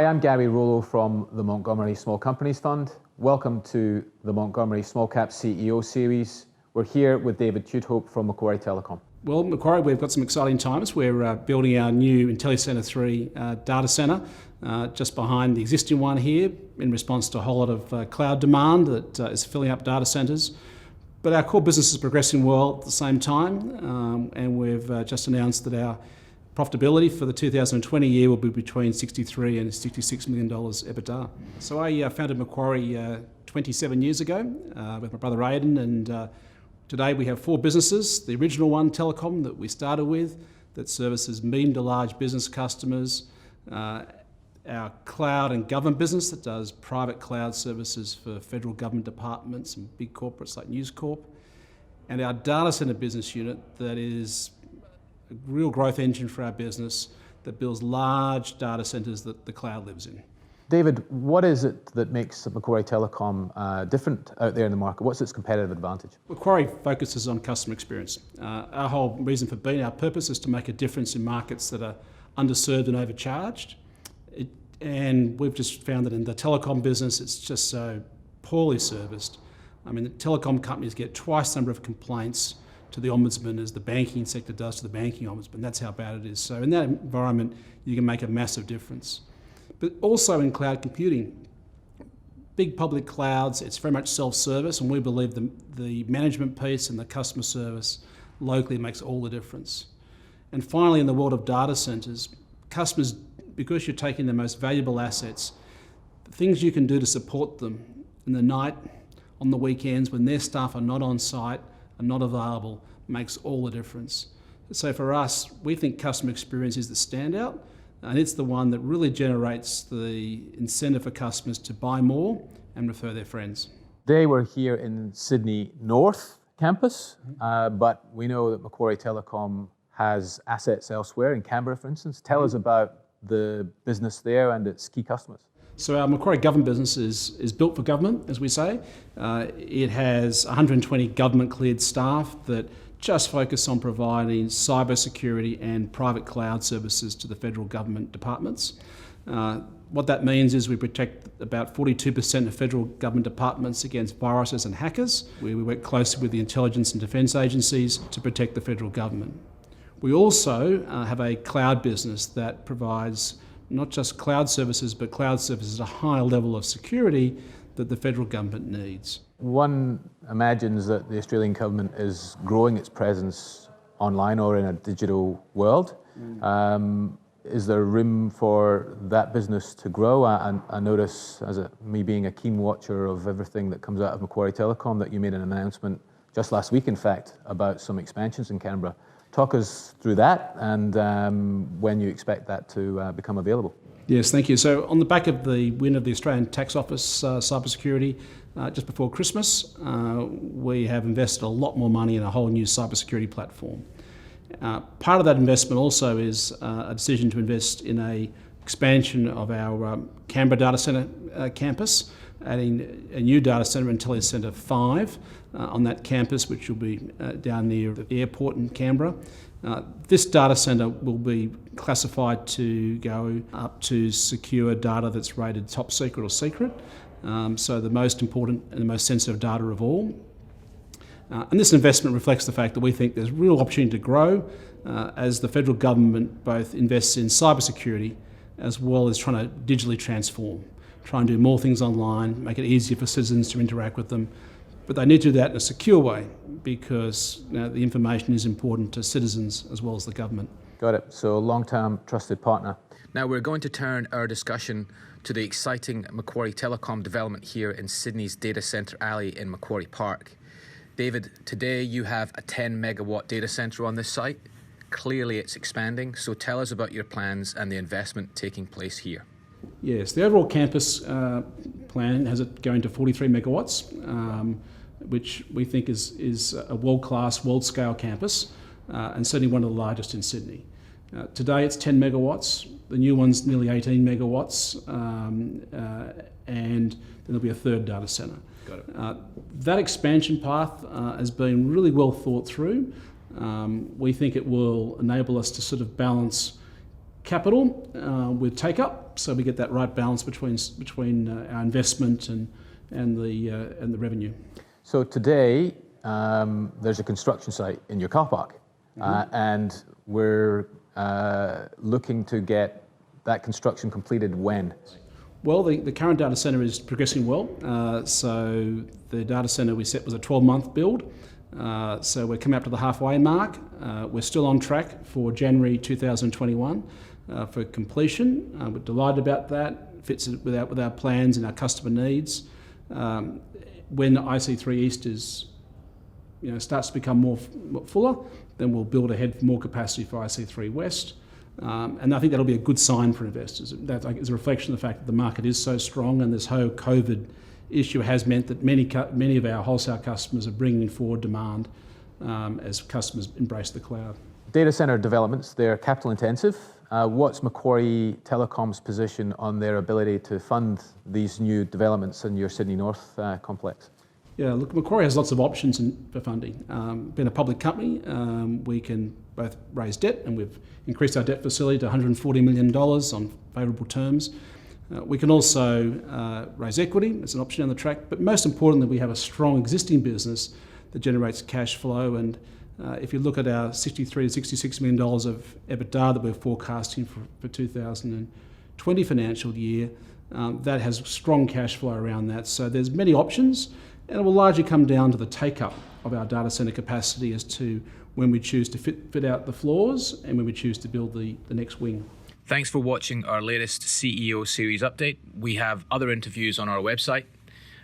Hi, I'm Gary Rollo from the Montgomery Small Companies Fund. Welcome to the Montgomery Small Cap CEO series. We're here with David Tudehope from Macquarie Telecom. Well, Macquarie, we've got some exciting times. We're building our new IntelliCentre 3 data centre just behind the existing one here in response to a whole lot of cloud demand that is filling up data centres. But our core business is progressing well at the same time, and we've just announced that our profitability for the 2020 year will be between $63 and $66 million EBITDA. So I founded Macquarie 27 years ago with my brother Aidan, and today we have 4 businesses. The original one, Telecom, that we started with, that services medium to large business customers. Our cloud and government business that does private cloud services for federal government departments and big corporates like News Corp. And our data centre business unit that is a real growth engine for our business that builds large data centres that the cloud lives in. David, what is it that makes Macquarie Telecom different out there in the market? What's its competitive advantage? Macquarie focuses on customer experience. Our whole reason for being, our purpose is to make a difference in markets that are underserved and overcharged. And we've just found that in the telecom business, it's just so poorly serviced. I mean, the telecom companies get twice the number of complaints to the ombudsman as the banking sector does to the banking ombudsman. That's how bad it is. So in that environment, you can make a massive difference. But also in cloud computing, big public clouds, it's very much self-service, and we believe the management piece and the customer service locally makes all the difference. And finally, in the world of data centres, customers, because you're taking the most valuable assets, the things you can do to support them in the night, on the weekends, when their staff are not on site, are not available, makes all the difference. So for us, we think customer experience is the standout, and it's the one that really generates the incentive for customers to buy more and refer their friends. Today we're here in Sydney North campus, but we know that Macquarie Telecom has assets elsewhere, in Canberra for instance. Tell us about the business there and its key customers. So our Macquarie government business is built for government, as we say. It has 120 government cleared staff that just focus on providing cybersecurity and private cloud services to the federal government departments. What that means is we protect about 42% of federal government departments against viruses and hackers. We work closely with the intelligence and defence agencies to protect the federal government. We also have a cloud business that provides not just cloud services, but cloud services at a higher level of security that the federal government needs. One imagines that the Australian government is growing its presence online or in a digital world. Is there room for that business to grow? I notice, me being a keen watcher of everything that comes out of Macquarie Telecom, that you made an announcement just last week, in fact, about some expansions in Canberra. Talk us through that and when you expect that to become available. Yes, thank you. So on the back of the win of the Australian Tax Office cybersecurity just before Christmas, we have invested a lot more money in a whole new cybersecurity platform. Part of that investment also is a decision to invest in an expansion of our Canberra data centre campus, adding a new data centre, IntelliCentre 5, on that campus, which will be down near the airport in Canberra. This data centre will be classified to go up to secure data that's rated top secret or secret, so the most important and the most sensitive data of all. And this investment reflects the fact that we think there's real opportunity to grow as the federal government both invests in cybersecurity as well as trying to digitally transform, try and do more things online, make it easier for citizens to interact with them. But they need to do that in a secure way because the information is important to citizens as well as the government. Got it. So long-term trusted partner. Now we're going to turn our discussion to the exciting Macquarie Telecom development here in Sydney's data centre alley in Macquarie Park. David, today you have a 10 megawatt data centre on this site. Clearly it's expanding, so tell us about your plans and the investment taking place here. Yes, the overall campus plan has it going to 43 megawatts, which we think is a world-class, world-scale campus, and certainly one of the largest in Sydney. Today it's 10 megawatts, the new one's nearly 18 megawatts, and then there'll be a third data centre. Got it. That expansion path has been really well thought through. We think it will enable us to sort of balance capital with take-up, so we get that right balance between our investment and the revenue. So today, there's a construction site in your car park, and we're looking to get that construction completed when? Well, the current data centre is progressing well. So the data centre we set was a 12-month build. So we're coming up to the halfway mark. We're still on track for January 2021 for completion. We're delighted about that. Fits with our plans and our customer needs. When IC3 East starts to become more fuller, then we'll build ahead for more capacity for IC3 West. And I think that'll be a good sign for investors. That is a reflection of the fact that the market is so strong, and this whole COVID issue has meant that many of our wholesale customers are bringing forward demand as customers embrace the cloud. Data centre developments, they're capital intensive. What's Macquarie Telecom's position on their ability to fund these new developments in your Sydney North complex? Yeah, look, Macquarie has lots of options for funding. Being a public company, we can both raise debt, and we've increased our debt facility to $140 million on favourable terms. We can also raise equity as an option down the track, but most importantly, we have a strong existing business that generates cash flow. And if you look at our $63 to $66 million of EBITDA that we're forecasting for 2020 financial year, that has strong cash flow around that. So there's many options, and it will largely come down to the take-up of our data centre capacity as to when we choose to fit out the floors and when we choose to build the next wing. Thanks for watching our latest CEO series update. We have other interviews on our website,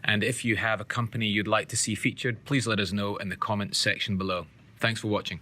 and if you have a company you'd like to see featured, please let us know in the comments section below. Thanks for watching.